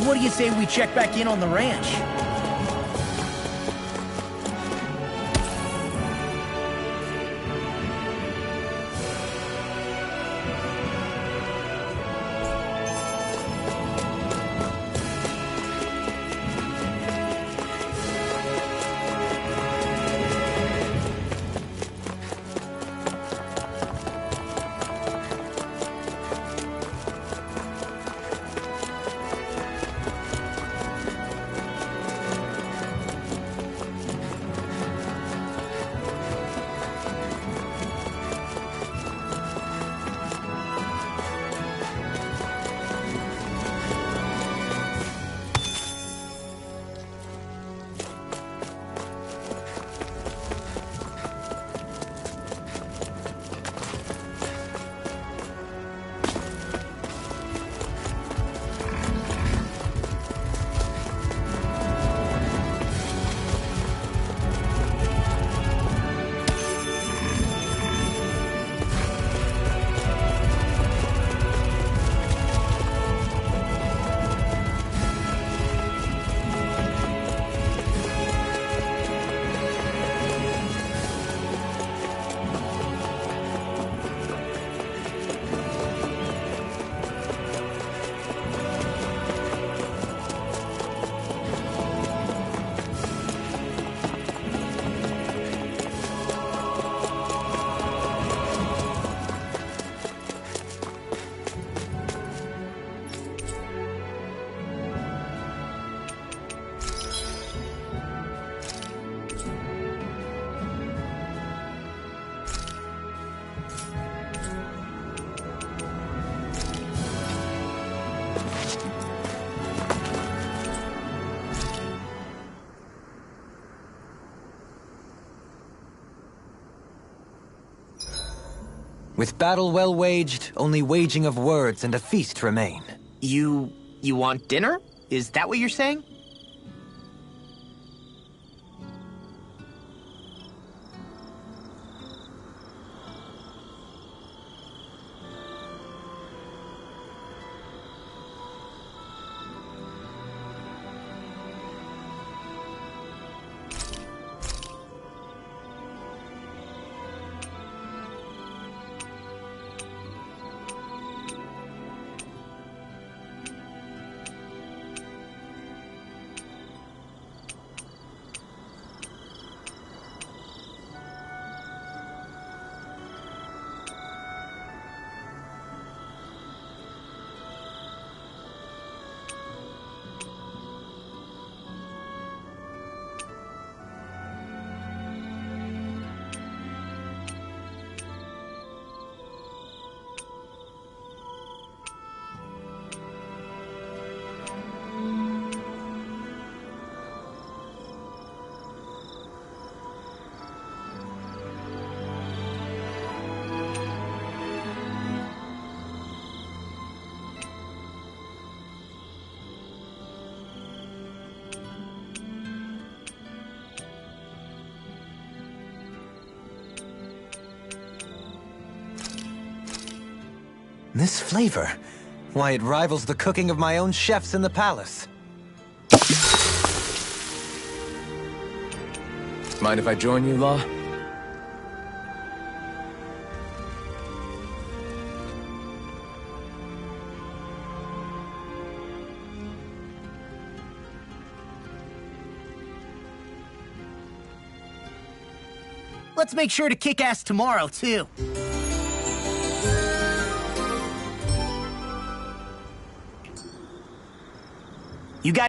what do you say we check back in on the ranch? With battle well waged, only waging of words and a feast remain. You want dinner? Is that what you're saying? This flavor, why, it rivals the cooking of my own chefs in the palace. Mind if I join you, Law? Let's make sure to kick ass tomorrow, too. You guys...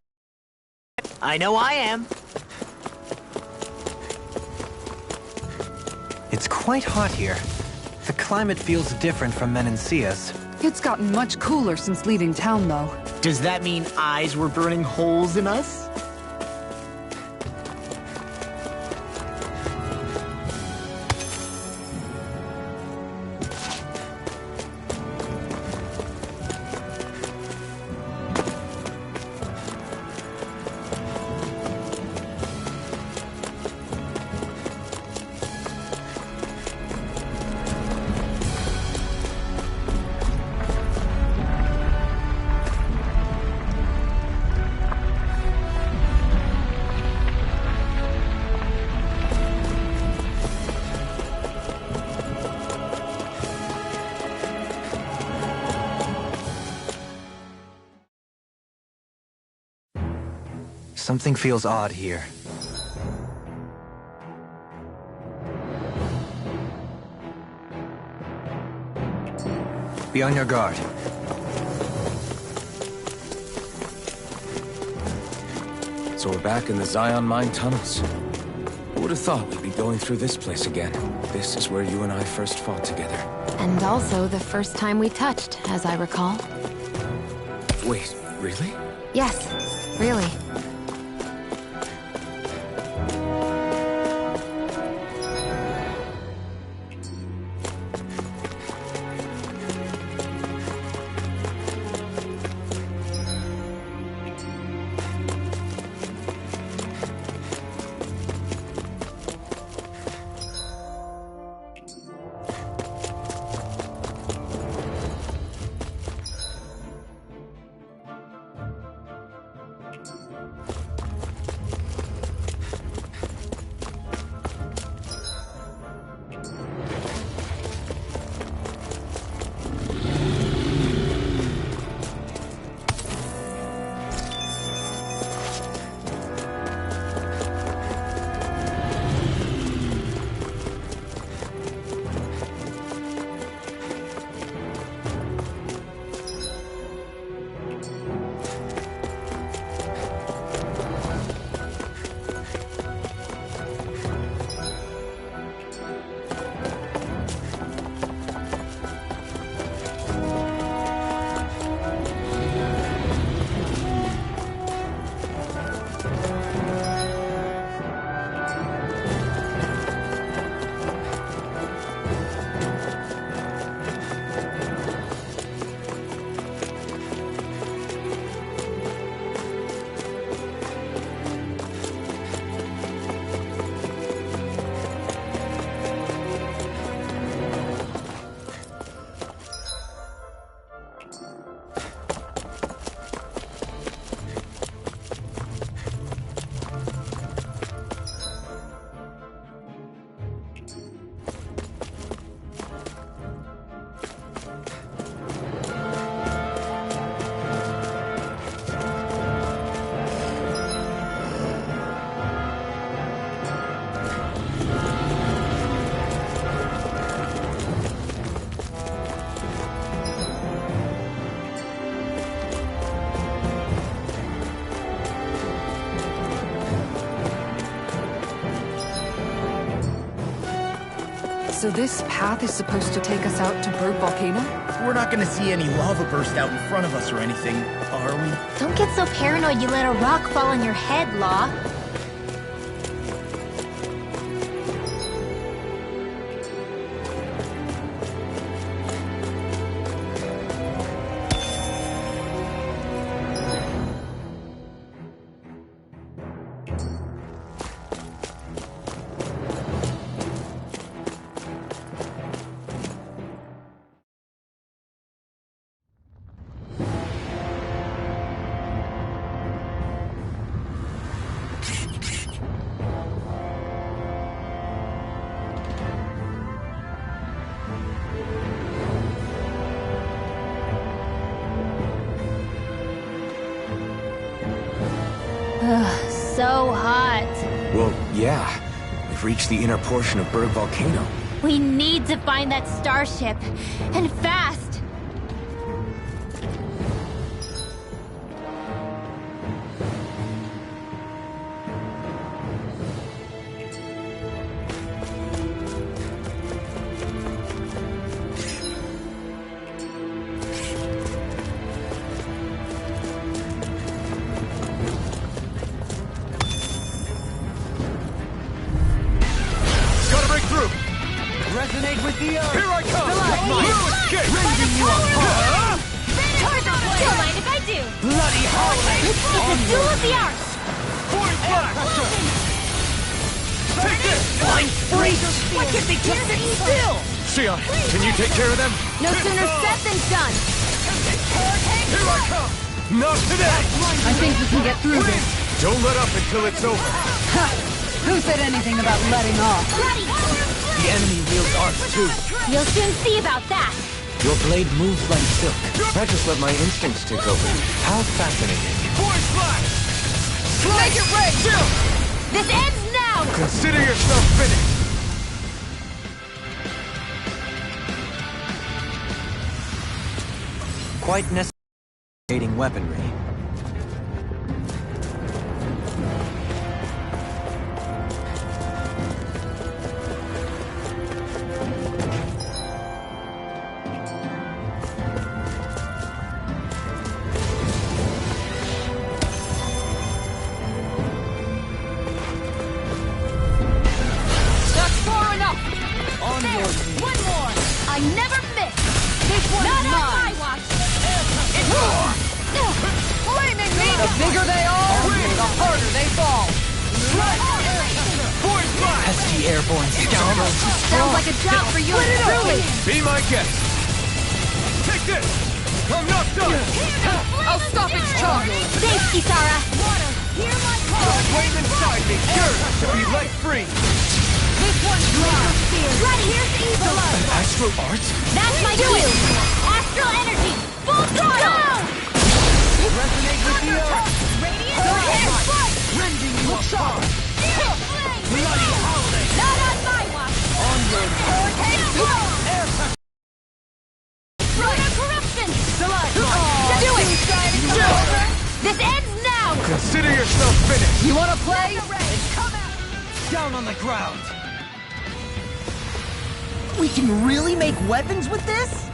I know I am. It's quite hot here. The climate feels different from Menancia's. It's gotten much cooler since leaving town, though. Does that mean eyes were burning holes in us? Something feels odd here. Be on your guard. So we're back in the Zion Mine tunnels. Who would have thought we'd be going through this place again? This is where you and I first fought together. And also the first time we touched, as I recall. Wait, really? Yes, really. So this path is supposed to take us out to Berg Volcano? We're not gonna see any lava burst out in front of us or anything, are we? Don't get so paranoid you let a rock fall on your head, Law. So hot. Well, yeah. We've reached the inner portion of Berg Volcano. We need to find that starship. And fast! Resonate with the earth! Here I come! Rending you apart! Don't mind if I do! Bloody howling! It's a duel of the arts! Point flash! Take this! Blind freak! Why can't they just sit still? Xion, can you take care of them? No sooner said than done! Here I come! Not today! I think we can get through this. Don't let up until it's over. Ha! Who said anything about letting off? The enemy wields arts too. You'll soon see about that! Your blade moves like silk. I just let my instincts take over. How fascinating. Point flash! Make it rain! This ends now! Consider yourself finished! Quite necessary weaponry. That's far enough! One more! I never miss! This one's Not on mine! my watch! Flaming meat! The bigger they are, the harder they fall! Pesky airborne scoundrels. Sounds like a job for you and truly! Be my guest! Take this! I'm knocked up! I'll stop its charge! Thanks, Kisara! Hear my call! Flame inside me yearns to be let free! This one's mine! Right here's evil! Astral art? That's my cue! Astral energy! Full throttle! Resonate with the earth. Rending you apart! Bloody holiday! Not on my watch! Onward! Hurricane flow! Lunar corruption! Do it! This ends now! Consider yourself finished! You wanna play? Down on the ground. We can really make weapons with this?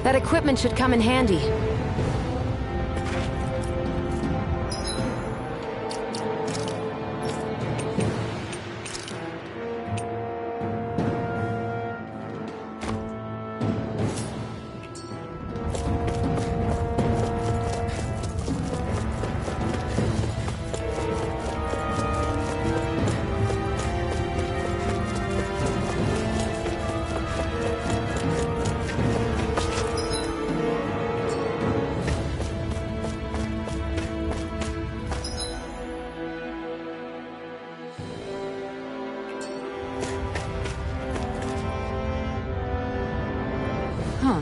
That equipment should come in handy. Huh.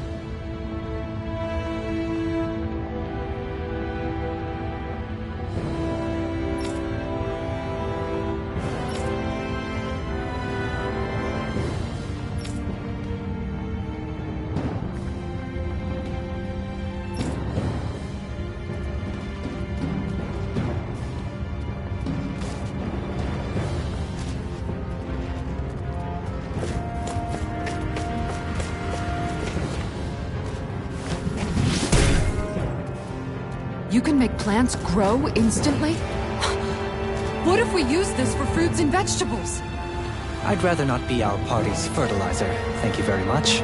You can make plants grow instantly? What if we use this for fruits and vegetables? I'd rather not be our party's fertilizer. Thank you very much.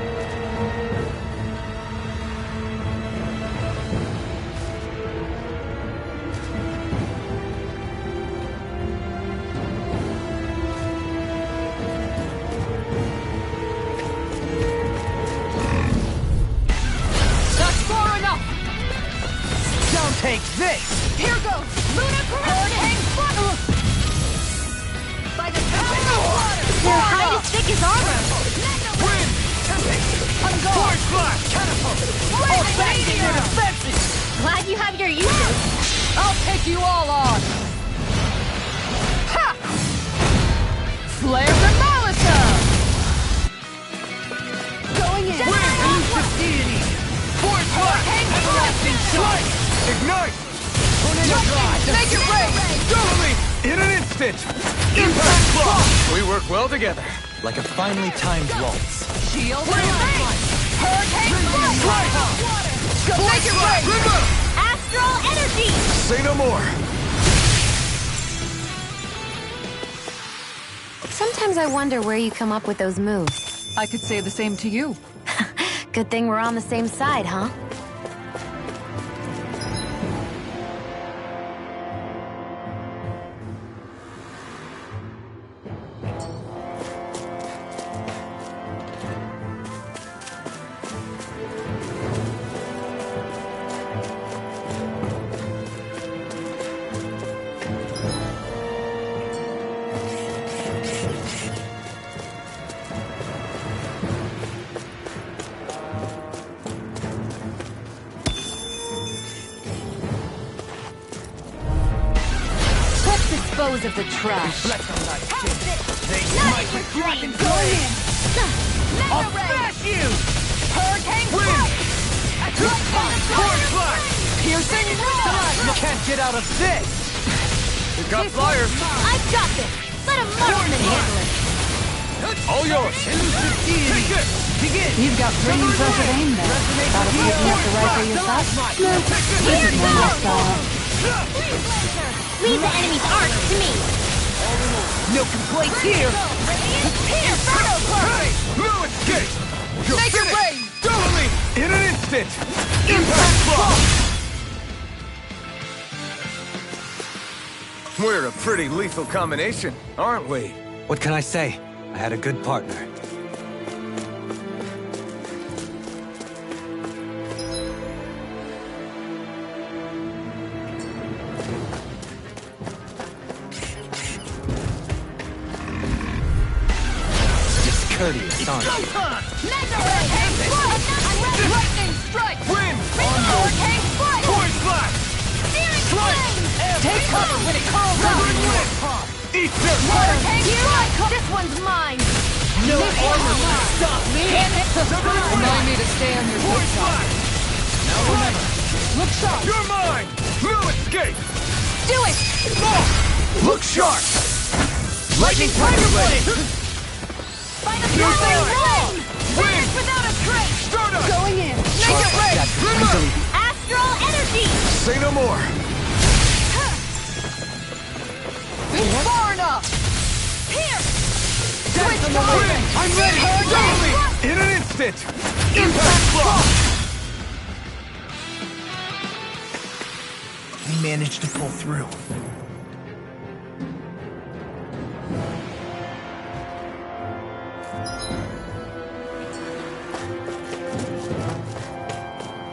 That's far enough! Don't take this! Here goes! Lunar Hurricane Flood! By the power of water! Their hide is thick as armor! Wind! Tempest! I'm going! Force blast! Catapult! All thanks to your defenses! Glad you have your uses! I'll take you all on! Ha! Flare the Malisa! Going in! Deity! Force blast! Everlasting Strike! Ignite! Tornado drive! Make it rain! Totally! In an instant! Impact block! We work well together. Like a finely timed waltz. Shield and rain! Hurricane Strike! Go make it rain! Rimba! Astral energy! Say no more! Sometimes I wonder where you come up with those moves. I could say the same to you. Good thing we're on the same side, huh? dispose of the trash. Not with dragon going in. Mega ray. you! Hurricane strike. Piercing You can't get out of this! We got flyers! I've got this. Let a marksman handle it. All yours! Begin! You've got pretty impressive aim there. Thought of picking up the rifle yourself? No, this is more your style. Leave the enemy's arc to me. No complaints here! Inferno Club. No escape! Make your way. Totally! In an instant! Impact block. We're a pretty lethal combination, aren't we? What can I say? I had a good partner. Discourteous, aren't you? Mega ray. Lightning strike. Wind! Hurricane strike. Point flash! Searing flame. Take cover when it curls up! Eat this! Hurricane strike. This one's mine. No armor can stop me! Remind me to stay on your good side. Now remember, Look sharp! You're mine! No escape! Do it. Look sharp! lightning tiger blade! By the flying wall. Wind without a trace. Start us! Going in. Make it break. Astral energy. Say no more! It's far enough. Here. Switch Wind! going. I'm ready! Totally! In an instant! Impact block! We managed to pull through.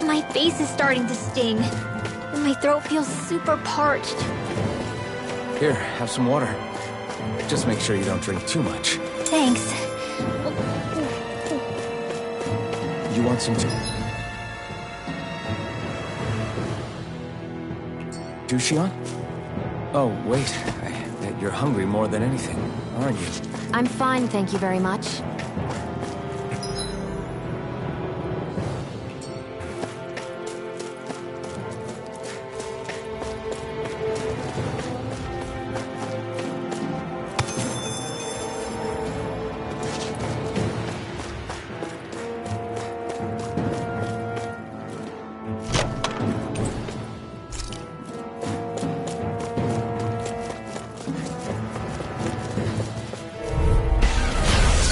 My face is starting to sting, and my throat feels super parched. Here, have some water. Just make sure you don't drink too much. Thanks. You want some too? Dushion? Oh, wait. I bet you're hungry more than anything, aren't you? I'm fine, thank you very much.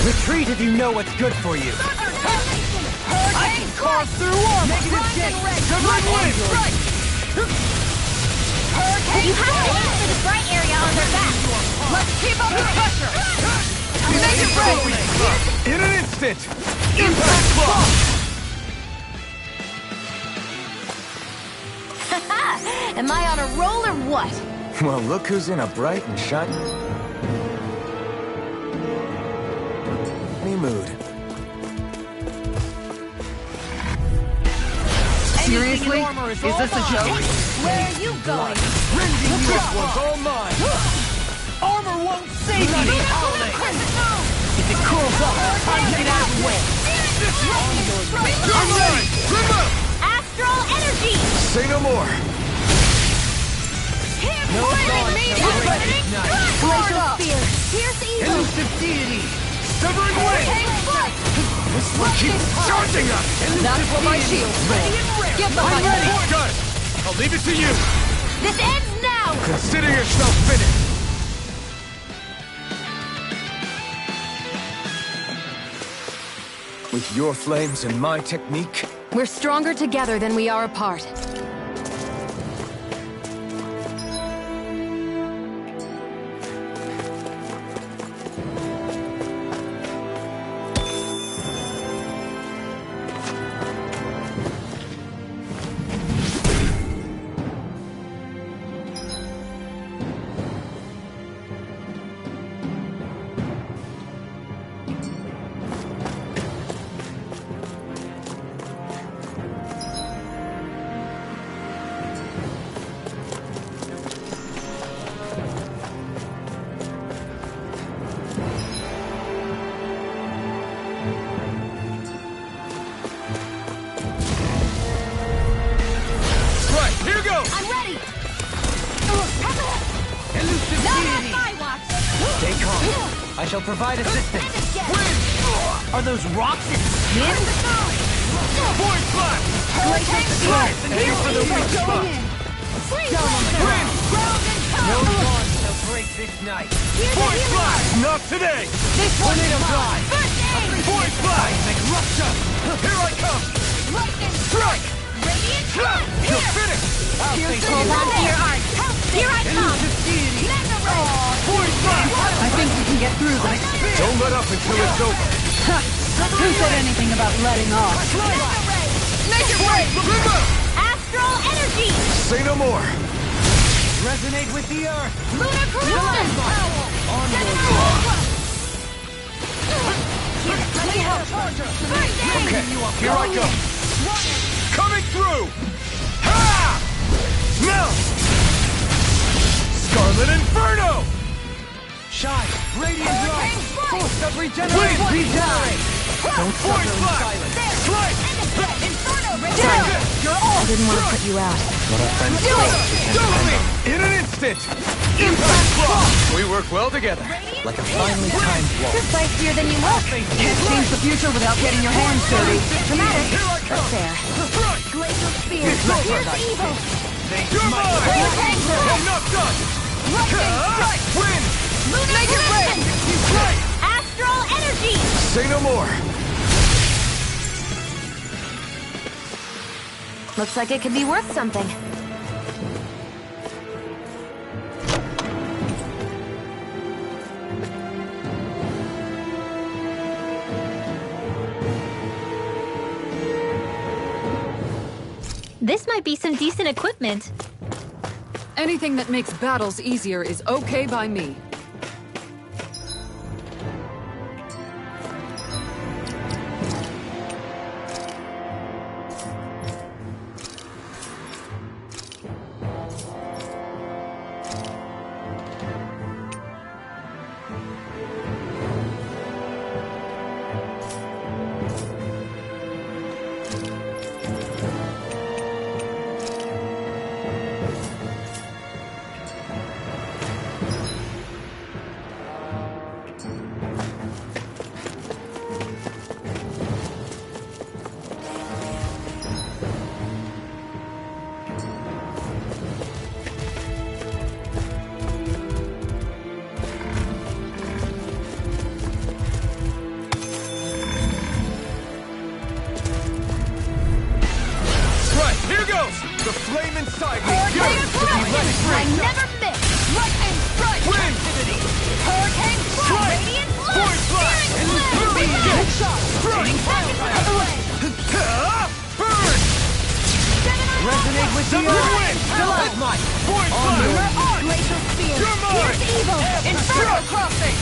Retreat if you know what's good for you. I can carve through armor! Negative gate! Lightning strike. Hurricane. You have to aim for the bright area on their back. Let's keep up the pressure. Make it break. In an instant! Impact block! Am I on a roll or what? Well, look who's in a bright and shiny mood. Seriously? Is this a joke? Where are you going? This one's all mine! Armor won't save you! If it curls up, time to get out of the way! I'm ready! Remove! Astral energy. Say no more! Glacial spear. Pierce evil. Elusive deity! Severing wing! This one keeps charging us! That's what my shield's for. Get behind me! Got it! I'll leave it to you! This ends now. Consider yourself finished! With your flames and my technique, We're stronger together than we are apart. goes! I'm ready! Elusive Not on deity! my watch! Stay calm. I shall provide assistance. Are those rocks in skin? Void Flash! Aim for the weak spot! Wind! No one shall break this night. Void Flash! Not today! Tornado drive! Void Flash! Seismic rupture! Here I come! Strike! You're finished! I'll face Hold you. on to your heart! Here I come! Elusive deity! Void Flash! I think we can get through this. Don't let up until it's over. Who said anything about letting off? Astral energy! Say no more. Resonate with the earth. Lunar corruption! Okay, here I go. Coming through! Ha! Now! Scarlet Inferno! Shine. Radiant light. Force of Wind! regeneration. Be Don't Void suffer in Flash! silence. Strike! Down! I didn't want to put you out. What our friends Do it! In an instant! Impact Block! We work well together. like a finely timed walk. You're feistier than you look! Can't change the future without getting your hands dirty. Dramatic! Here I come! Fair. Strike! Glacial spear! It's over. Here's evil! You're mine! I'm not done! Wind! Lunar corruption! Strike! Astral energy! Say no more. Looks like it could be worth something. This might be some decent equipment. Anything that makes battles easier is okay by me. Right, here goes! The flame inside me yearns to be let free! I never miss! Lightning strike! Wind! Hurricane Strike! Radiant Void Flash! Good shot! Strike! Burn! Resonate with the Separate earth. wind! Stalagmite. Void Flash! Glacial spear! You're mine! Here's evil! Inferno crossing!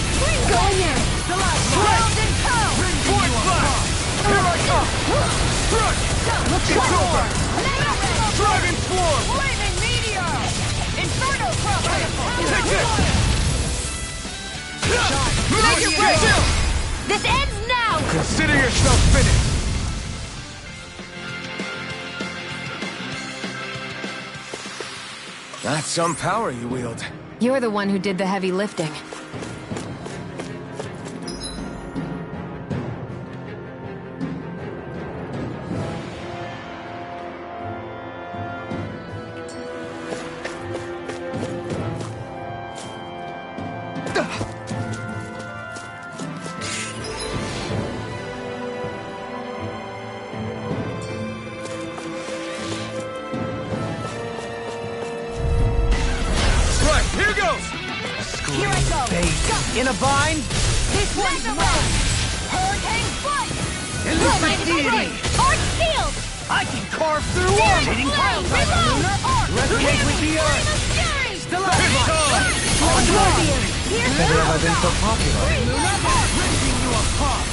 Go in there! Round and pound! Void Flash! Here I come! Strike! It's over! Dragon Swarm! Flaming meteor! Inferno crossing! Take this! Make your break! This ends now! Consider yourself finished! That's some power you wield. You're the one who did the heavy lifting. Right, here goes! Here I go! In a bind. This one's mine! Hurricane flight! Elusive deity! Arch shield! I can carve through Searing orbiting flame! clouds! Lunar arc! Resonate with the earth. Flame of fury! Stalagmite! Here's Never have I been so popular. Lunar arc! Ripping you apart!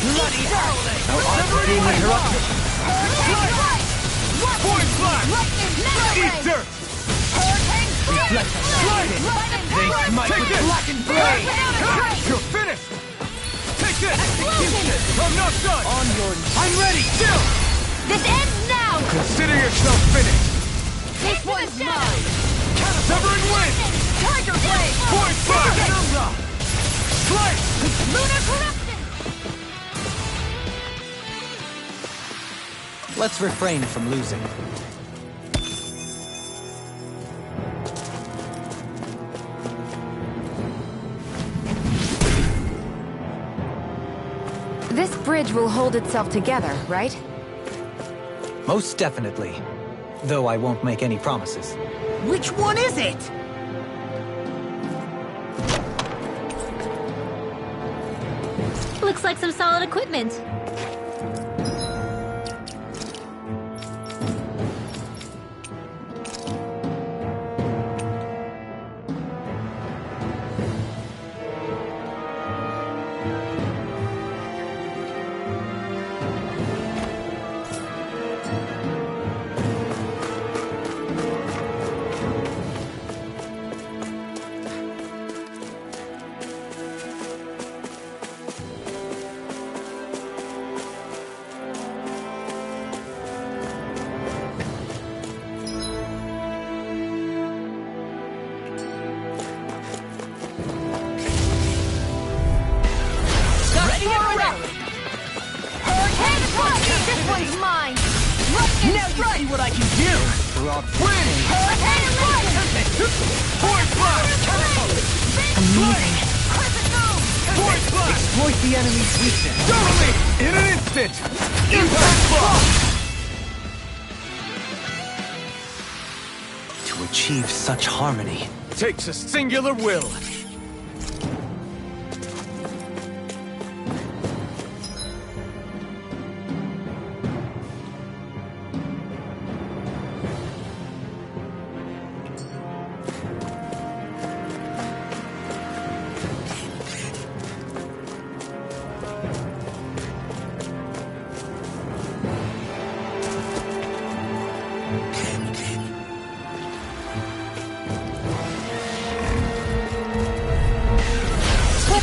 Bloody howling! Being interrupted. Hurricane flight! Void Flash! Lightning Eat meteor! dirt! Hurricane Reflect the flame! lightning! They smite Take with this! blackened blade! You're finished! Take this! Explosion! I'm not done! On your I'm ready! Still! This ends now! Consider yourself finished! This is mine! Severing Wind! Tiger Blade! Force Fire! Slice! Lunar Corruption! Let's refrain from losing. This bridge will hold itself together, right? Most definitely. Though I won't make any promises. Which one is it? Looks like some solid equipment. This one's mine! Now you see what I can do! Rob Hurricane Light! Force Blast! Amazing! Crescent Moon! Force Blast! Exploit the enemy's weakness. Totally! In an instant! Impact Block! To achieve such harmony. Takes a singular will.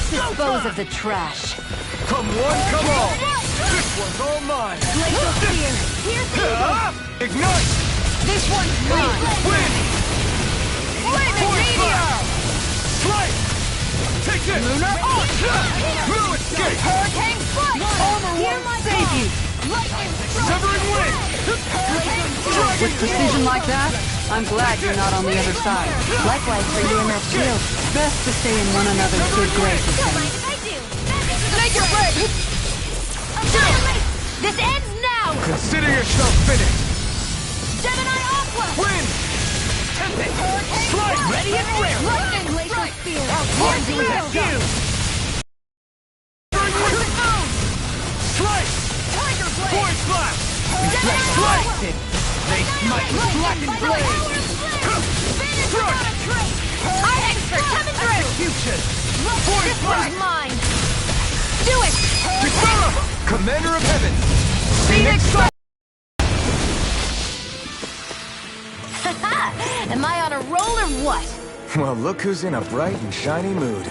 Dispose of the trash. Come one, come all! This one's all mine! Glacial Spear! Here's the Ignite! This one's mine! Win! Flaming Force Meteor! Slice! Take this! Lunar Arc! Blue Escape! Hurricane Flight! Armor won't save you! Lightning Strike! Severing Wind! Hurricane Flight! With precision like that, I'm glad you're not on the other side. Likewise for you and that shield. Best to stay in one another's good graces. Don't mind if I do. Take your break! Annihilate! This ends now! Consider yourself finished! Gemini Aqua! Win! Hurricane Slice! Flight! Ready and rare! Lightning Glacial Spear! Time to attack you! Crescent Moon! Slice! Tiger Blade! Force Blast! Gemini Slice! Aqua! They smite with blackened blade! Finish without a trace! I expert coming through! Execution! This one's mine! Do it! Kisara! Commander of Heaven! Phoenix Strike! Am I on a roll or what? Well, look who's in a bright and shiny mood.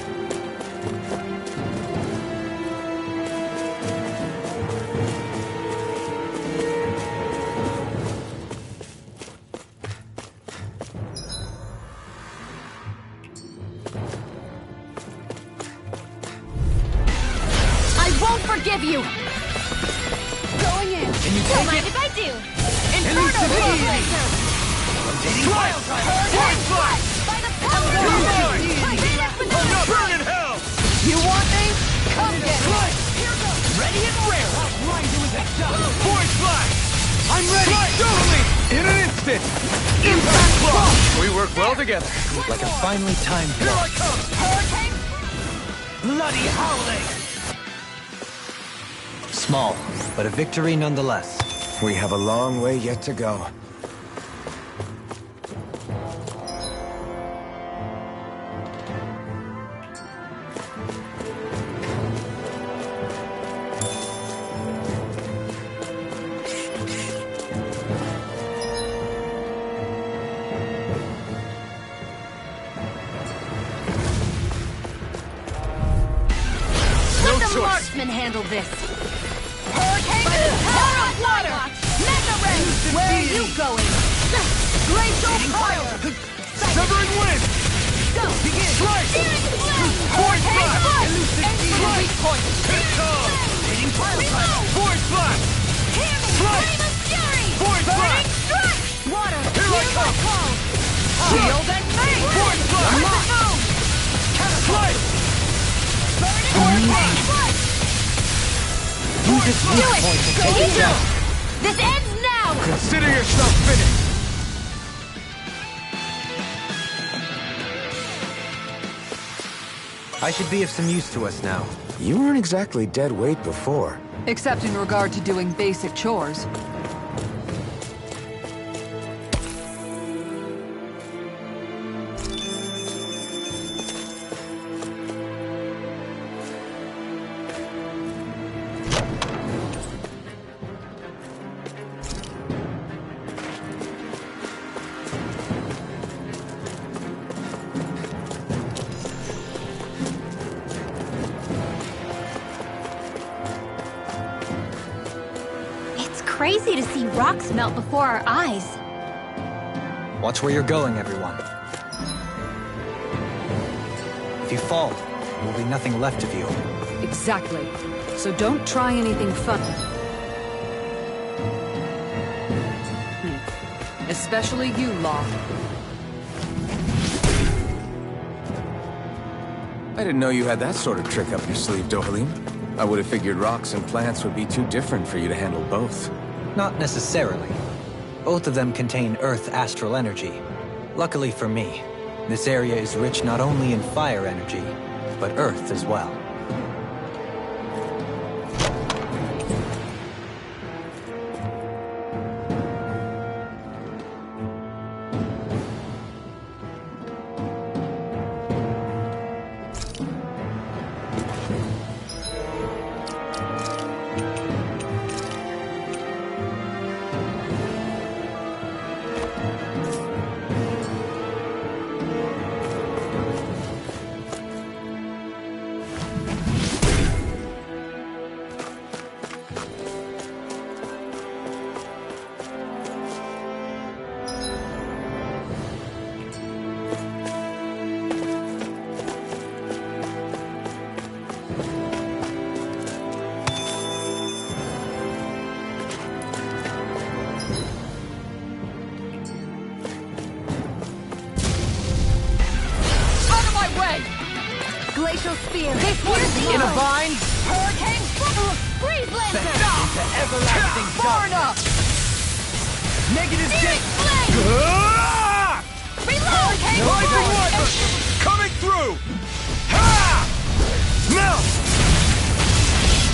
Won't forgive you! Going in! Can you Don't take mind it? if I do. Inferno Blood Elucidate! Laser! Slice! Force Blast! By the power of Come the on! Finish with the Burn in hell! You want me? Come get me! Here goes! Ready and rare! I'll grind you into dust! Force Blast! I'm ready! Totally! In an instant! Impact Block! We work well together. Like a finely timed Here I block. come! Hurricane! Bloody howling! Small, but a victory nonetheless. We have a long way yet to go. Let the choice. marksman handle this! Hurricane! By the power of water! Mega Ray! Where are you going? Glacial fire! Severing wind! Go! Begin! Strike! Searing flame! Force Hurricane blast! blast! Elusive Enemy weak point! Control! Hitting pile blast! Force blast! Hamming Strike! flame of fury! Force Burning blast! strike! Water! Here I come! Call! Shield and main! Force blast! Move! Strike! Burning hurricane strike! Use its Do weak it! point to Go take it easy! down. This ends now! Consider yourself finished! I should be of some use to us now. You weren't exactly dead weight before. Except in regard to doing basic chores. It's crazy to see rocks melt before our eyes. Watch where you're going, everyone. If you fall, there will be nothing left of you. Exactly. So don't try anything fun. Especially you, Law. I didn't know you had that sort of trick up your sleeve, Dohalim. I would have figured rocks and plants would be too different for you to handle both. Not necessarily. Both of them contain Earth astral energy. Luckily for me, this area is rich not only in fire energy, but Earth as well. Glacial spear. This one's In a mine. bind, Hurricane freeze lancer. into everlasting Far darkness. enough. Negative Searing dip. flame. Ah! Reload. Hurricane Rising blast. Wyvern! Coming through! Ha! Melt!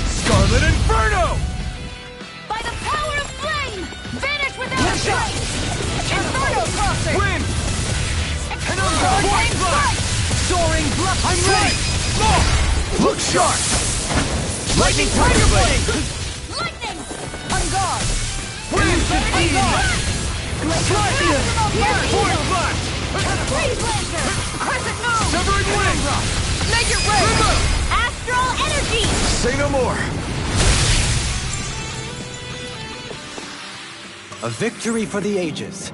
Scarlet Inferno! By the power of flame. Vanish without a trace. Inferno crossing. Wind! Hurricane strike. Soaring bluff. I'm ready. Look sharp! Lightning tiger blade. Lightning. On guard. Wind! On guard. Glacial blast. Force blast! Freeze lancer. Crescent moon. Severing wind! Make it rain. Astral energy. Say no more! A victory for the ages.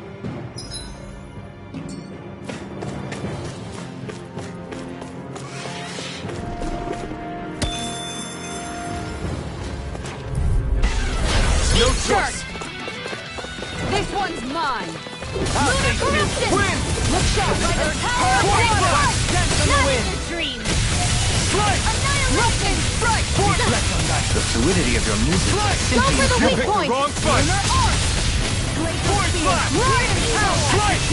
No choice! This one's mine. I'll take you. Corruption. Wind! Look sharp by the power of Force water. blast! Dance on the Not wind. in a dream. Strike! Annihilation strike. The fluidity of your music. Go for the You weak picked the point. wrong fight! Force blast! Strike!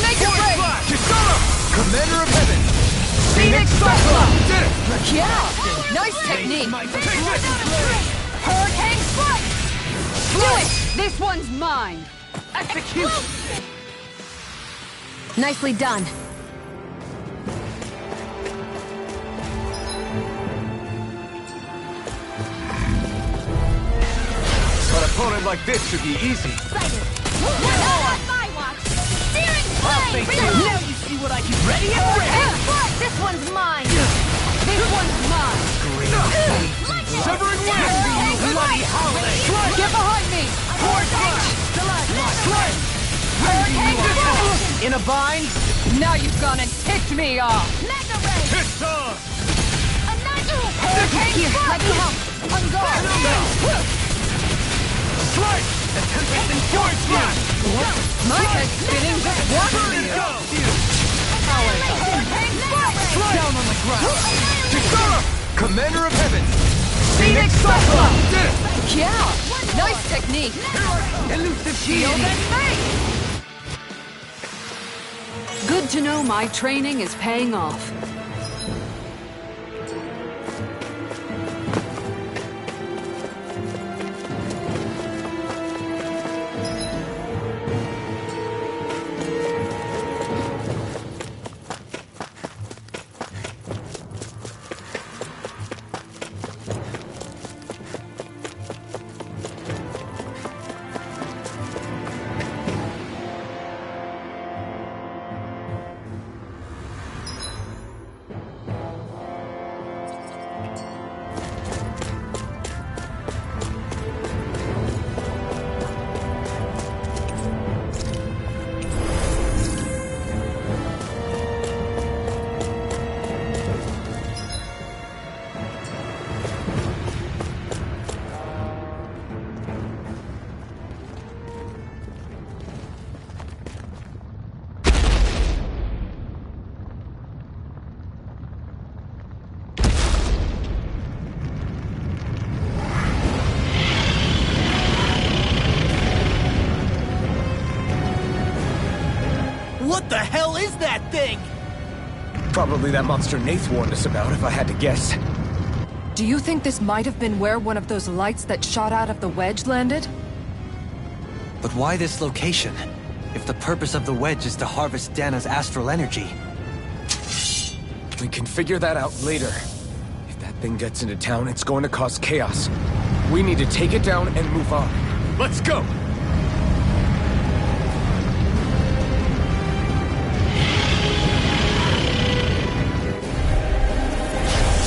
Make it Force rain. blast! Kisara! Commander of Heaven! Phoenix Cyclone. Did it! Yeah. Nice technique. Take this! Hurricane strike. Do it. This one's mine. Execute. Nicely done. An opponent like this should be easy. Not on my watch. Searing I'll flame. face you. Now you see what I can. Ready and ready. Hurricane strike. This one's mine. This one's mine. Lightning. Severing wind! Hurricane Bloody strike. holiday. Get behind me. Force blast. Strike. Hurricane In a bind? Now you've gone and ticked me off! Mega Ray! It's on! Hurricane Here, Strike! let me help! On guard! Strike! The tempest and force flash! My head's spinning just watching you! Hurricane Strike! Down on the ground! Kisara! Commander of Heaven! Phoenix Cyclone! This! Yeah! Nice technique! Elusive Shield deity! and face! Good to know my training is paying off. What the hell is that thing? Probably that monster Nath warned us about, if I had to guess. Do you think this might have been where one of those lights that shot out of the wedge landed? But why this location? If the purpose of the wedge is to harvest Dana's astral energy. We can figure that out later. If that thing gets into town, it's going to cause chaos. We need to take it down and move on. Let's go!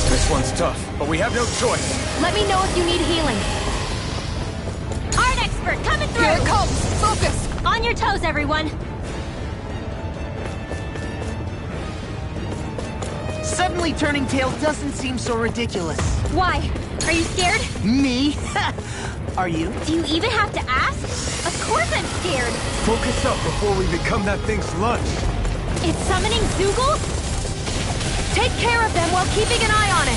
This one's tough, but we have no choice. Let me know if you need healing. Art expert, coming through! Here it comes! Focus! On your toes, everyone! Suddenly turning tail doesn't seem so ridiculous. Why? Are you scared? Me? Are you? Do you even have to ask? Of course I'm scared! Focus up before we become that thing's lunch. It's summoning Zoogle? Take care of them while keeping an eye on it!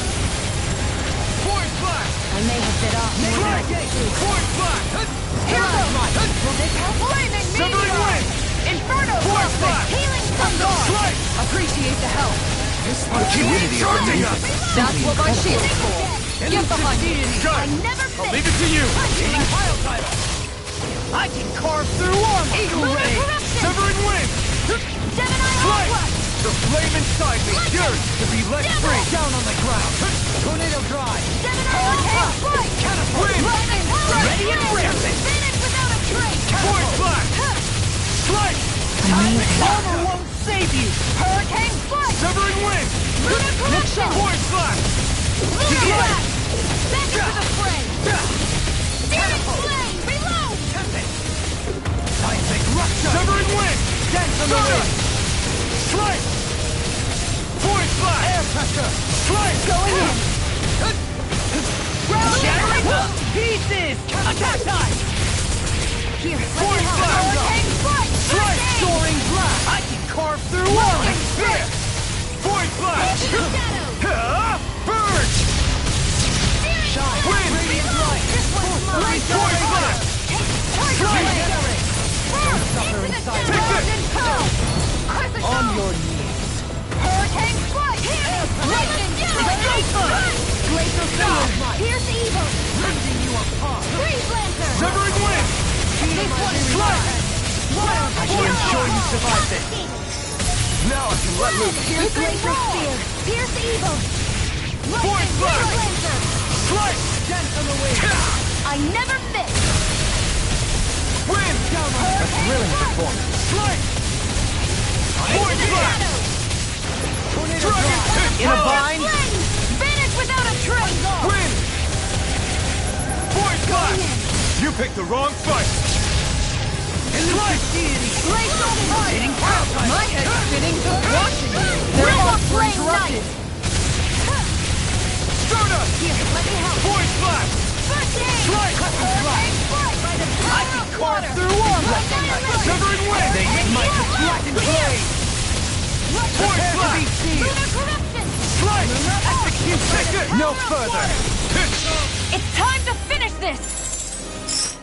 Force flash! I may have bit off more than I could chew. Force flash! Here goes! Will this help? Flaming Severing meteor! wind! Inferno Force blast! flash! Healing thunder! Strike! Appreciate the help. This liquidity of Charging the us! That's what my shield's for. Get behind me. Strike! Never I'll miss! leave it to you! Gaining pile title! I can carve through armor! Eagle ray! Corruption! Severing wind! Gemini Strike! Hawkwood! The flame inside me yearns to be let Devil! free! Down on the ground! Tornado drive! Gemini Hawkwood! Catapult! Lightning strike! Ready and ramping! Finish without a trace! Force flash! Strike! Armor won't save you! Hurricane strike! Severing wind! Lunar corruption! Force flash! Lunar blast! Back into the fray! Searing flame! Reload! Seismic rupture! Severing wind! Dance on the wind! Strike! Force flash! Air pressure! Strike! Going in! Shattering to pieces! Attack time! Here, let me Force help! flash! Hurricane strike! Strike! Soaring blast! I can carve through armor! Here! Force flash! Burn! Shine! Wind! Radiant light! This one's mine! Force flash! Strike! Into the Pick it! Crescent On Moon! your knees! Hurricane strike! Lightning strike! Glacial Field! Pierce evil! Ripping you apart! Freeze lancer! Severing wind! This one is Strike! Wild I am sure you survived it! Now I can let loose. Pierce glacial spear! Pierce evil! Force Freeze flash! lancer! Strike! Dance on the wind! I never miss! Wind! Down on a thrilling performance! Strike! Force flash! Tornado drive! In a bind! Finish without a trace! Wind! Force flash! You picked the wrong fight! Strike! My head's spinning just watching you. Their thoughts were interrupted. Stardust! Let me help. Void Flash! First aid! Strike! Hurricane Strike by the power of water! Through armor! Severing Wind! They hit my Blackened Blade! Void Flash! Lunar Corruption! Strike! Execute! No further! It's time to finish this!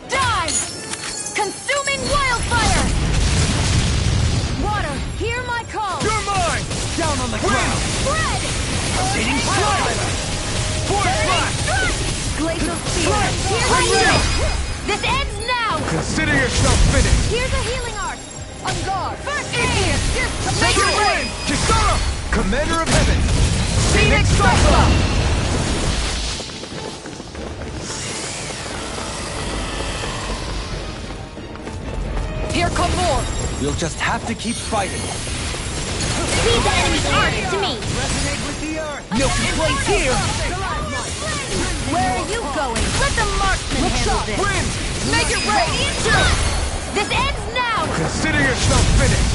Dive! Consuming Wildfire! Water, hear my call! You're mine! Down on the ground! Spread! Seeding Strike! Void Flash! Glacial Spear! Here's Bring a down! This ends now! Consider yourself finished! Here's a healing art! On guard! First aid! Make Second it Wind! Kisara! Commander of Heaven! Phoenix Cyclone! Here come more. We'll just have to keep fighting. These enemies aren't to me! No complaints here! Where are you going? Let the marksman handle this! Wind! Make it rain. This ends now! Consider yourself finished!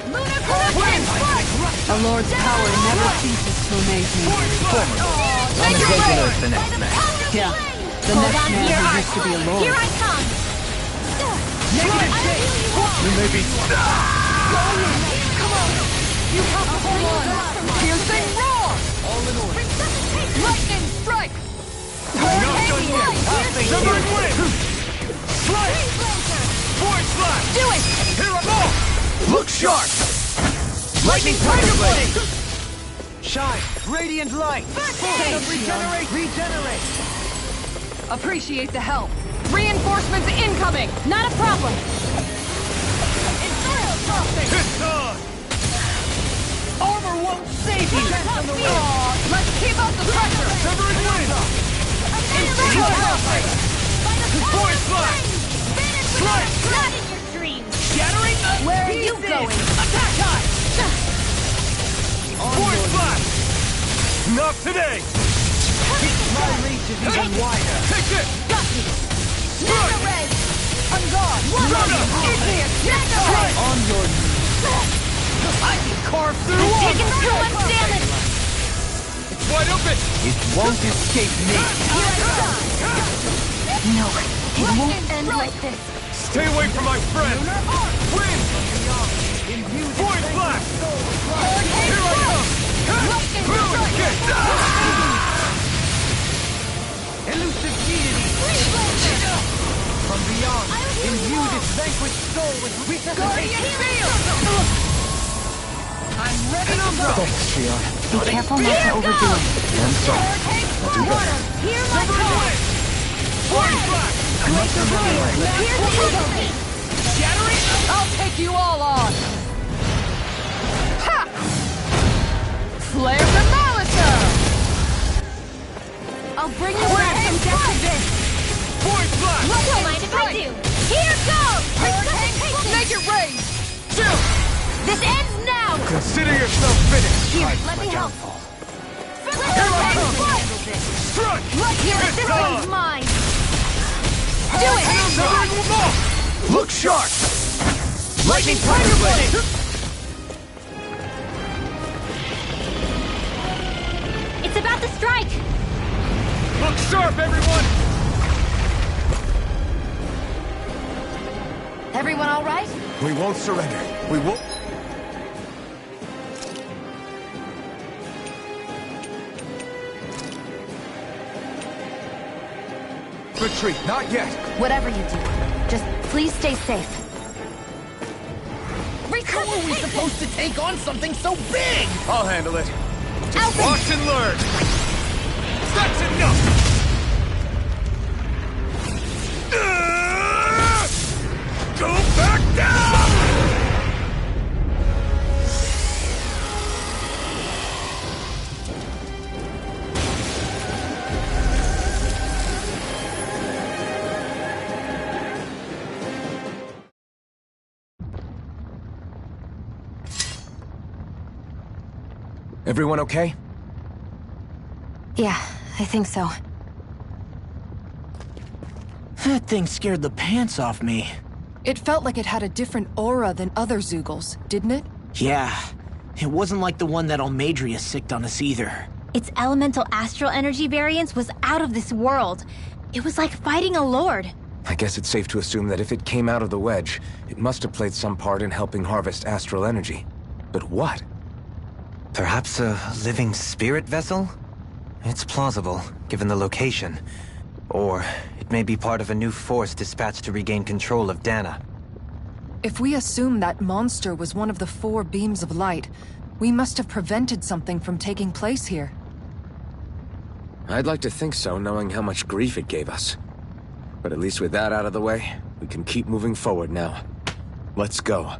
Lunar Corruption! The Lord's power never ceases to amaze me. I'm as regular as the next man. Yeah, the Hold next on to man your who art. used to be a lord. Here I come! Negative shape! You may be... You have to hold on. Piercing roar. Lightning strike. Not done yet! Severing Wind! Strike! Void Flash! Do it! Here I'm off! Look sharp! Lightning Tiger Blade! Shine! Radiant light! Regenerate! Appreciate the help. Reinforcements incoming. Not a problem! It's on! Armor won't save you. Let's keep up the pressure. Severing Wind! Void Flash! Strike! Not in your dreams! Shattering the Where are you going? Attack time! Void Flash! Not today! My reach is even wider. Take it! Got me! Mega Red! On guard. Strike! On your I can carve through I'm armor! taking too much damage! It's wide open! It won't escape me. No, it won't end like this. Stay away from my friend! Wind! Void Flash! Here I come! Elusive deity! From beyond, imbue this vanquished soul with resuscitation! I'm ready to go. Thanks, Shion. Be careful not to overdo it. I'm sorry. I'll do better. Hear my call! Void Flash! Here's the eagle! Shattering! I'll take you all on. Ha! Flare Demolitor. I'll bring you back from death to this! Void Flash! Don't mind if I do! Here goes! Make it rain. Chill! This ends now! Consider yourself finished! Here, let me help. Here I come! Strike! Here, It's this on! one's mine! Do it! Severing them off! Look sharp! Lightning Tiger Blade! It's about to strike! Look sharp, everyone! Everyone all right? We won't surrender. We won't... Retreat, not yet. Whatever you do, just please stay safe. How are we supposed to take on something so big? I'll handle it. Just watch and learn. That's enough! Go back down! Everyone okay? Yeah, I think so. That thing scared the pants off me. It felt like it had a different aura than other Zeugles, didn't it? Yeah, it wasn't like the one that Almadria sicked on us either. Its elemental astral energy variance was out of this world. It was like fighting a lord. I guess it's safe to assume that if it came out of the wedge, it must have played some part in helping harvest astral energy. But what? Perhaps a living spirit vessel? It's plausible, given the location. Or it may be part of a new force dispatched to regain control of Dana. If we assume that monster was one of the 4 beams of light, we must have prevented something from taking place here. I'd like to think so, knowing how much grief it gave us. But at least with that out of the way, we can keep moving forward now. Let's go.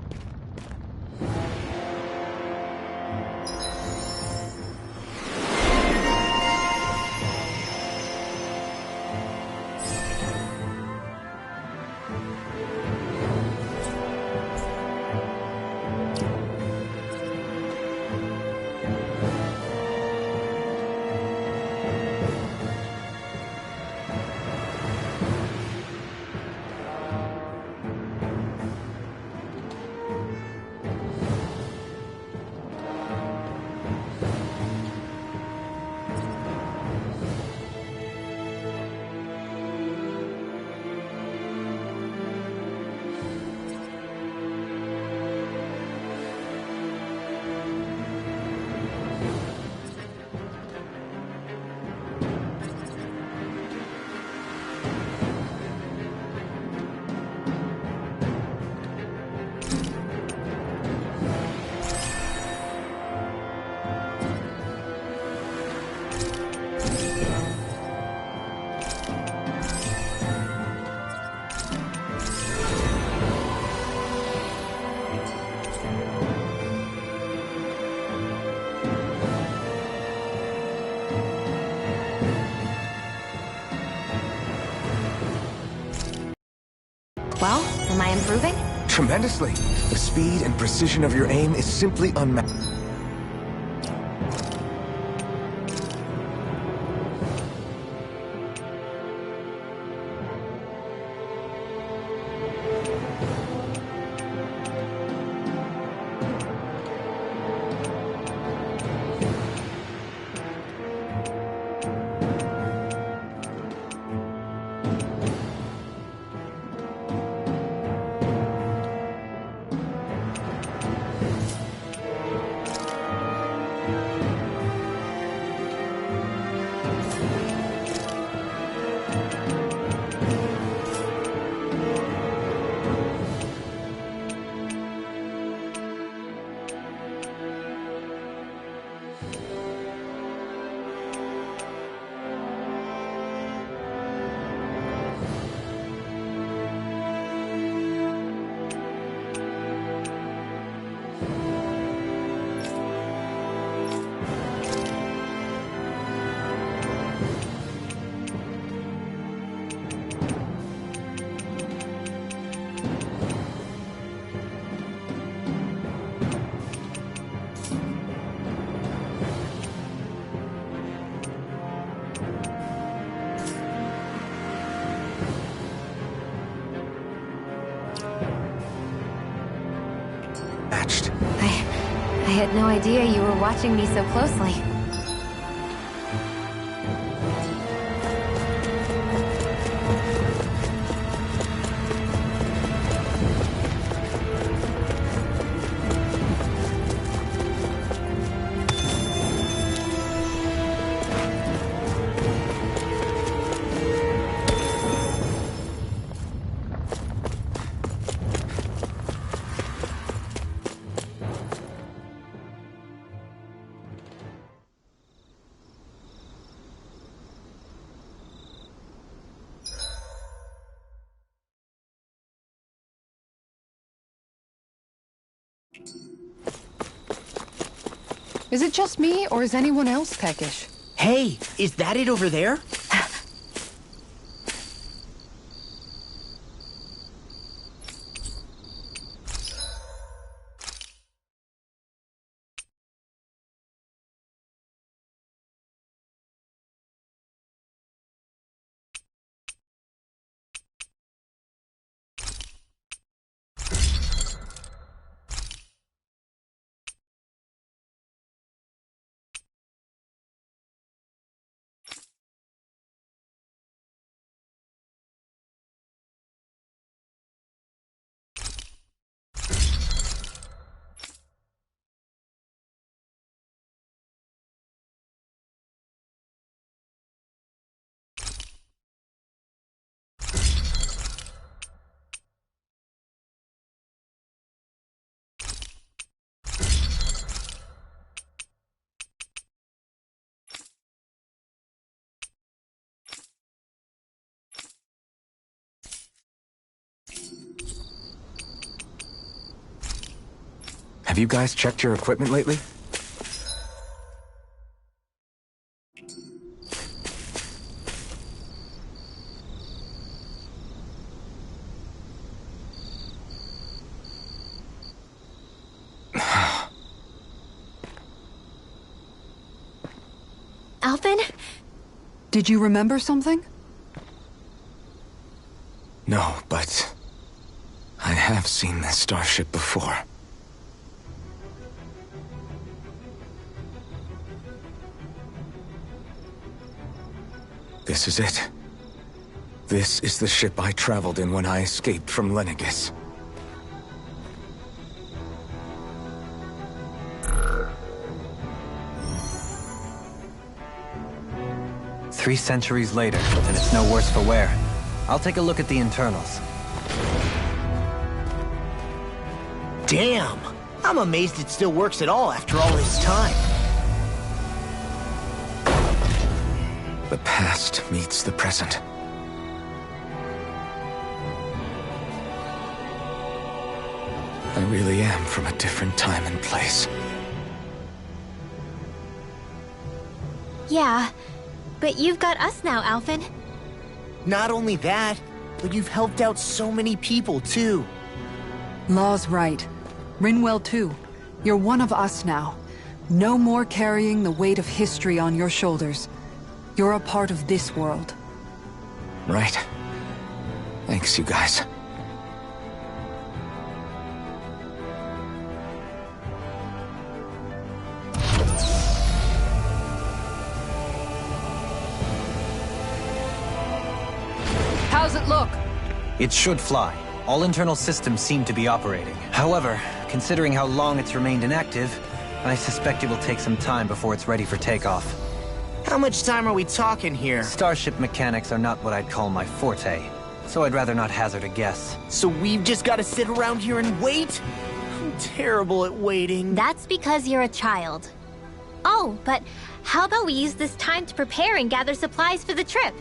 Well, am I improving? Tremendously. The speed and precision of your aim is simply unmatched. I had no idea you were watching me so closely. Is it just me, or is anyone else peckish? Hey, is that it over there? Have you guys checked your equipment lately? Alphen? Did you remember something? No, but I have seen this starship before. This is it. This is the ship I traveled in when I escaped from Lenegis. Three centuries later, and it's no worse for wear. I'll take a look at the internals. Damn! I'm amazed it still works at all after all this time. The past meets the present. I really am from a different time and place. Yeah, but you've got us now, Alphen. Not only that, but you've helped out so many people, too. Law's right. Rinwell too. You're one of us now. No more carrying the weight of history on your shoulders. You're a part of this world. Right. Thanks, you guys. How's it look? It should fly. All internal systems seem to be operating. However, considering how long it's remained inactive, I suspect it will take some time before it's ready for takeoff. How much time are we talking here? Starship mechanics are not what I'd call my forte, so I'd rather not hazard a guess. So we've just got to sit around here and wait? I'm terrible at waiting. That's because you're a child. Oh, but how about we use this time to prepare and gather supplies for the trip?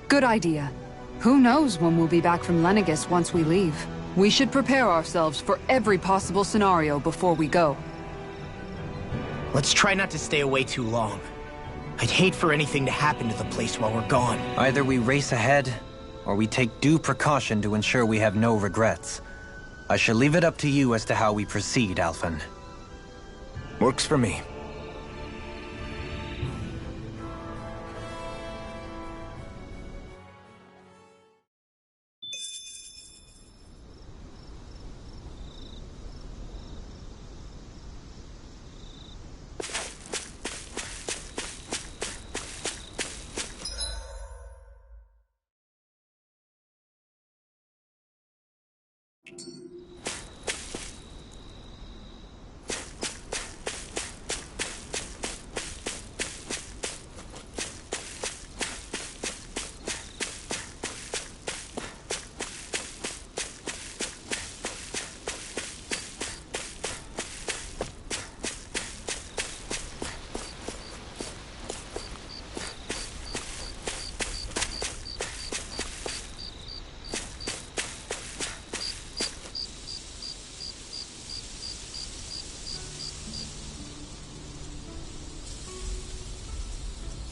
Good idea. Who knows when we'll be back from Lenegis once we leave? We should prepare ourselves for every possible scenario before we go. Let's try not to stay away too long. I'd hate for anything to happen to the place while we're gone. Either we race ahead, or we take due precaution to ensure we have no regrets. I shall leave it up to you as to how we proceed, Alphen. Works for me.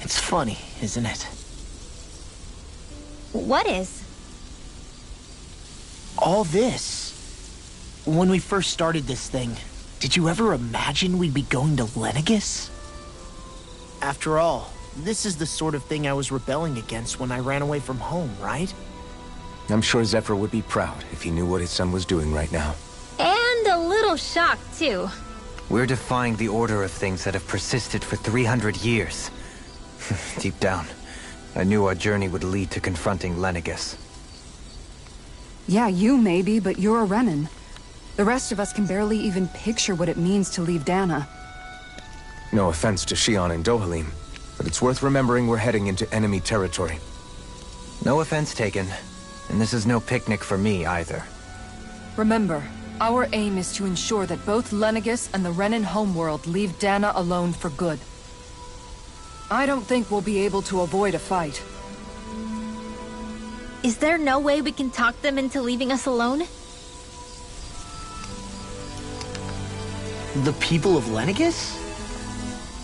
It's funny, isn't it? What is? All this. When we first started this thing, did you ever imagine we'd be going to Lenegis? After all, this is the sort of thing I was rebelling against when I ran away from home, right? I'm sure Zephyr would be proud if he knew what his son was doing right now. And a little shocked, too. We're defying the order of things that have persisted for 300 years. Deep down, I knew our journey would lead to confronting Lenegis. Yeah, you maybe, but you're a Renan. The rest of us can barely even picture what it means to leave Dana. No offense to Shion and Dohalim, but it's worth remembering we're heading into enemy territory. No offense taken, and this is no picnic for me either. Remember, our aim is to ensure that both Lenegis and the Renan homeworld leave Dana alone for good. I don't think we'll be able to avoid a fight. Is there no way we can talk them into leaving us alone? The people of Lenegis?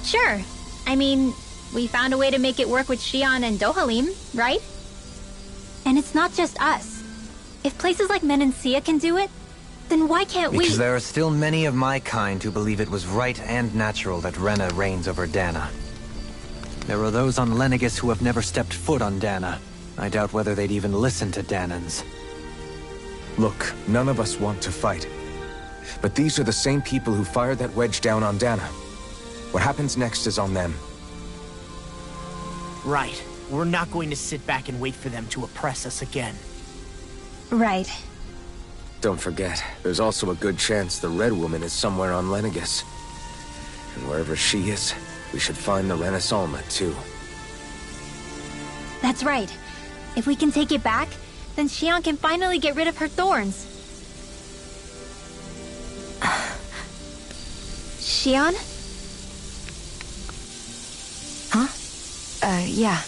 Sure. I mean, we found a way to make it work with Xion and Dohalim, right? And it's not just us. If places like Menancia can do it, then why can't we? Because there are still many of my kind who believe it was right and natural that Rena reigns over Dana. There are those on Lenegis who have never stepped foot on Dana. I doubt whether they'd even listen to Danans. Look, none of us want to fight. But these are the same people who fired that wedge down on Dana. What happens next is on them. Right. We're not going to sit back and wait for them to oppress us again. Right. Don't forget, there's also a good chance the Red Woman is somewhere on Lenegis. And wherever she is, we should find the Renaissalma, too. That's right. If we can take it back, then Xion can finally get rid of her thorns. Xion? Huh? Yeah.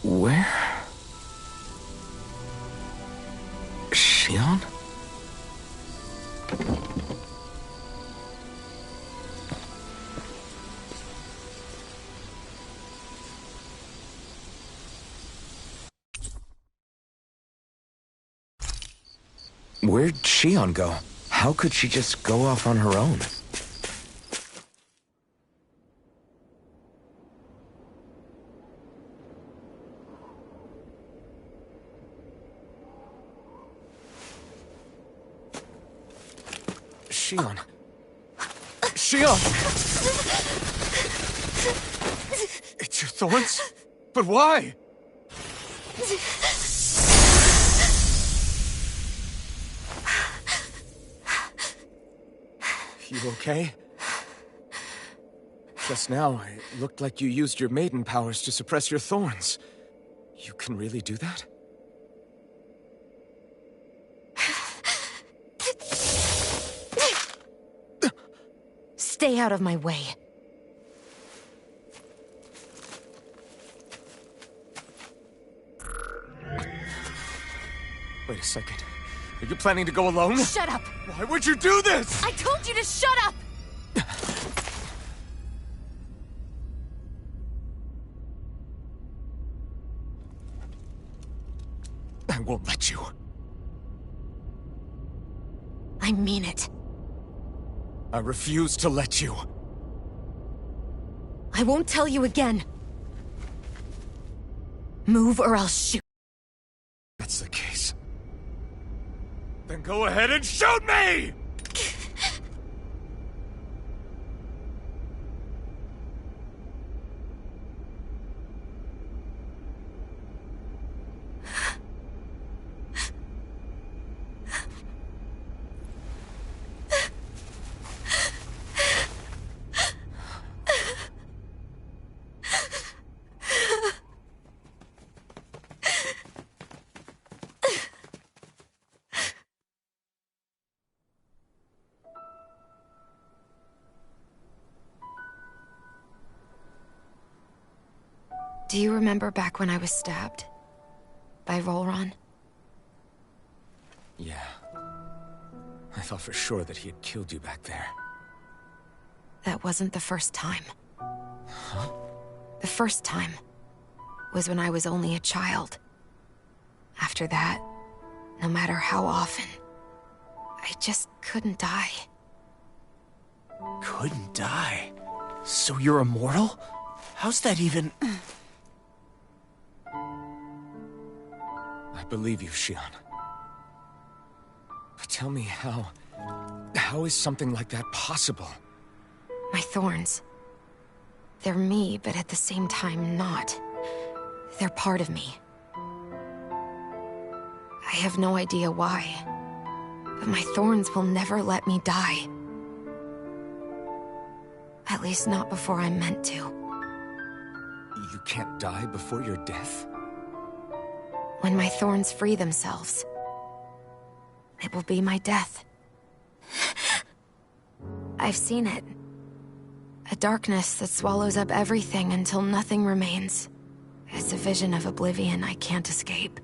Where? Xion? Where'd Xion go? How could she just go off on her own? Xion. Xion! It's your thorns? But why? You okay? Just now, it looked like you used your maiden powers to suppress your thorns. You can really do that? Stay out of my way. Wait a second. Are you planning to go alone? Shut up! Why would you do this? I told you to shut up! I won't let you. I mean it. I refuse to let you. I won't tell you again. Move or I'll shoot. That's the case. Then go ahead and shoot me! Do you remember back when I was stabbed? By Rolron? Yeah. I thought for sure that he had killed you back there. That wasn't the first time. Huh? The first time was when I was only a child. After that, no matter how often, I just couldn't die. Couldn't die? So you're immortal? How's that even... I believe you, Xion. But tell me how is something like that possible? My thorns. They're me, but at the same time not. They're part of me. I have no idea why, but my thorns will never let me die. At least not before I'm meant to. You can't die before your death? When my thorns free themselves, it will be my death. I've seen it. A darkness that swallows up everything until nothing remains. It's a vision of oblivion I can't escape.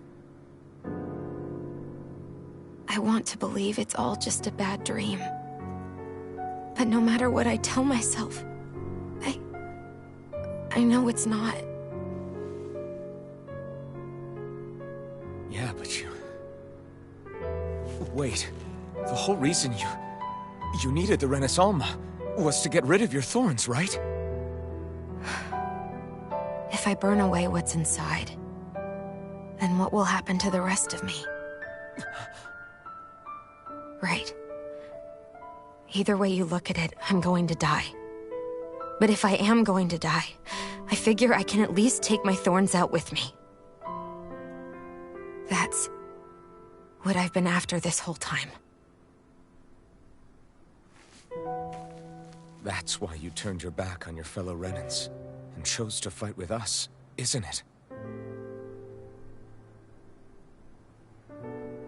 I want to believe it's all just a bad dream. But no matter what I tell myself, I know it's not. Yeah, but you... Wait. The whole reason you needed the Renaissance was to get rid of your thorns, right? If I burn away what's inside, then what will happen to the rest of me? Right. Either way you look at it, I'm going to die. But if I am going to die, I figure I can at least take my thorns out with me. That's what I've been after this whole time. That's why you turned your back on your fellow Renans and chose to fight with us, isn't it?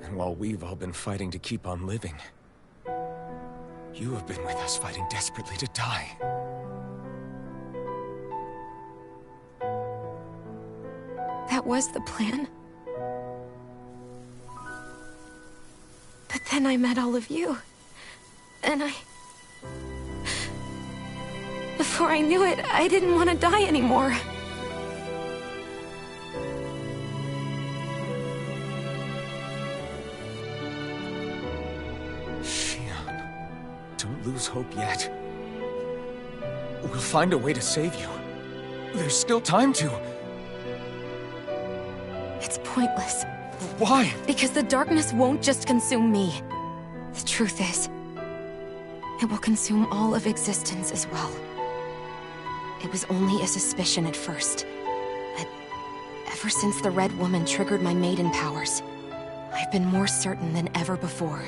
And while we've all been fighting to keep on living, you have been with us fighting desperately to die. That was the plan. But then I met all of you. And before I knew it, I didn't want to die anymore. Shionne, don't lose hope yet. We'll find a way to save you. There's still time to. It's pointless. Why? Because the darkness won't just consume me. The truth is, it will consume all of existence as well. It was only a suspicion at first. But ever since the Red Woman triggered my maiden powers, I've been more certain than ever before.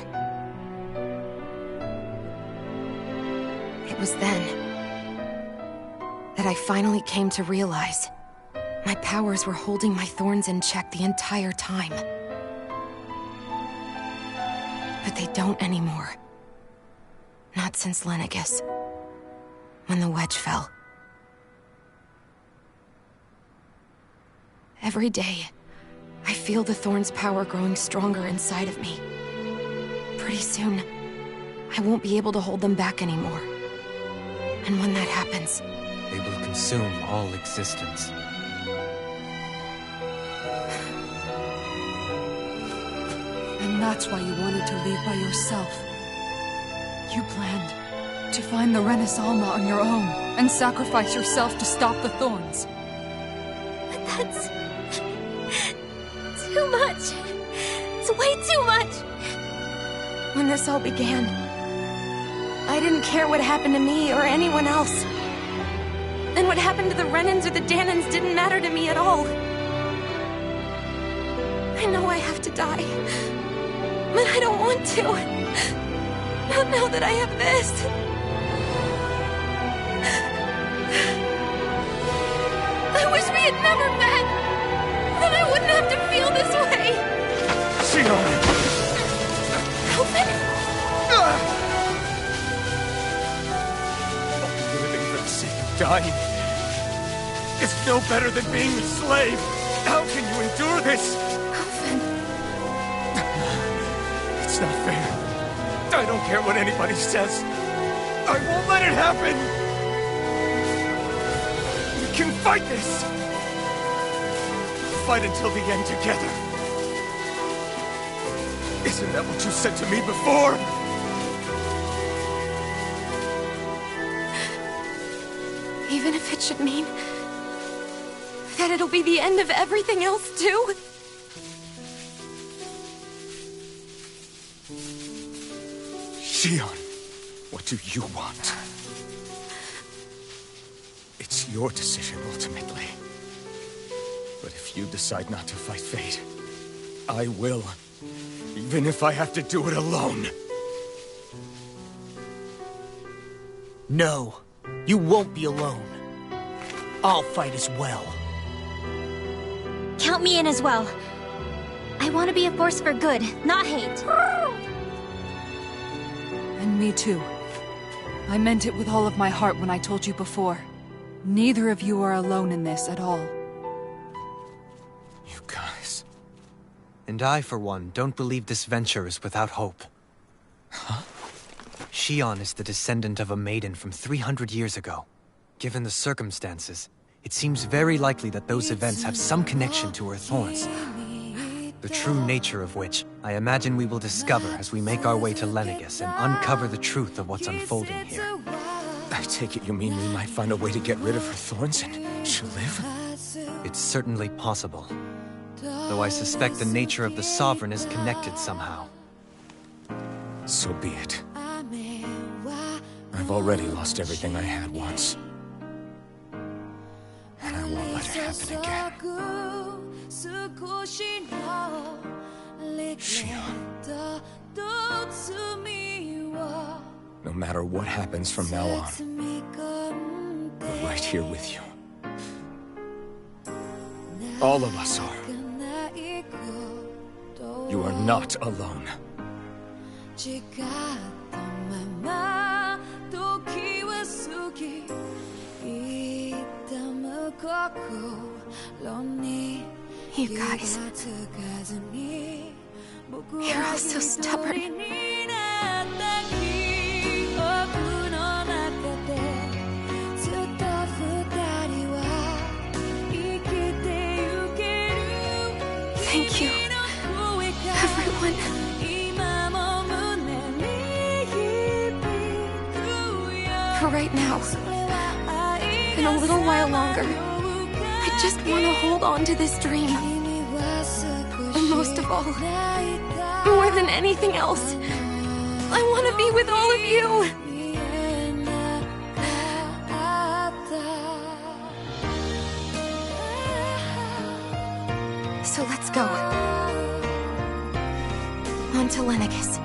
It was then that I finally came to realize my powers were holding my thorns in check the entire time. But they don't anymore. Not since Lenegis, when the wedge fell. Every day, I feel the thorn's power growing stronger inside of me. Pretty soon, I won't be able to hold them back anymore. And when that happens, they will consume all existence. And that's why you wanted to leave by yourself. You planned to find the Renaissance on your own and sacrifice yourself to stop the thorns. But that's too much. It's way too much. When this all began, I didn't care what happened to me or anyone else. And what happened to the Renans or the Dahnans didn't matter to me at all. I know I have to die, but I don't want to. Not now that I have this. I wish we had never met. Then I wouldn't have to feel this way. Shionne! Alphen? Living for the sake of dying is no better than being a slave. How can you endure this? Alphen. It's not fair. I don't care what anybody says. I won't let it happen! We can fight this! Fight until the end together. Isn't that what you said to me before? Even if it should mean that it'll be the end of everything else, too? Shionne, what do you want? It's your decision, ultimately. But if you decide not to fight fate, I will. Even if I have to do it alone. No, you won't be alone. I'll fight as well. Count me in as well. I want to be a force for good, not hate. And me too. I meant it with all of my heart when I told you before. Neither of you are alone in this at all. You guys... And I, for one, don't believe this venture is without hope. Huh? Shion is the descendant of a maiden from 300 years ago. Given the circumstances, it seems very likely that those events have some connection to her thorns. The true nature of which, I imagine we will discover as we make our way to Lenegis and uncover the truth of what's unfolding here. I take it you mean we might find a way to get rid of her thorns and she'll live? It's certainly possible. Though I suspect the nature of the Sovereign is connected somehow. So be it. I've already lost everything I had once. And I won't let it happen again. Shion. No matter what happens from now on, we're right here with you. All of us are. You are not alone. You guys... You're all so stubborn. Thank you, everyone. For right now, and a little while longer, I just want to hold on to this dream. And most of all, more than anything else, I want to be with all of you. So let's go. On to Lenegis.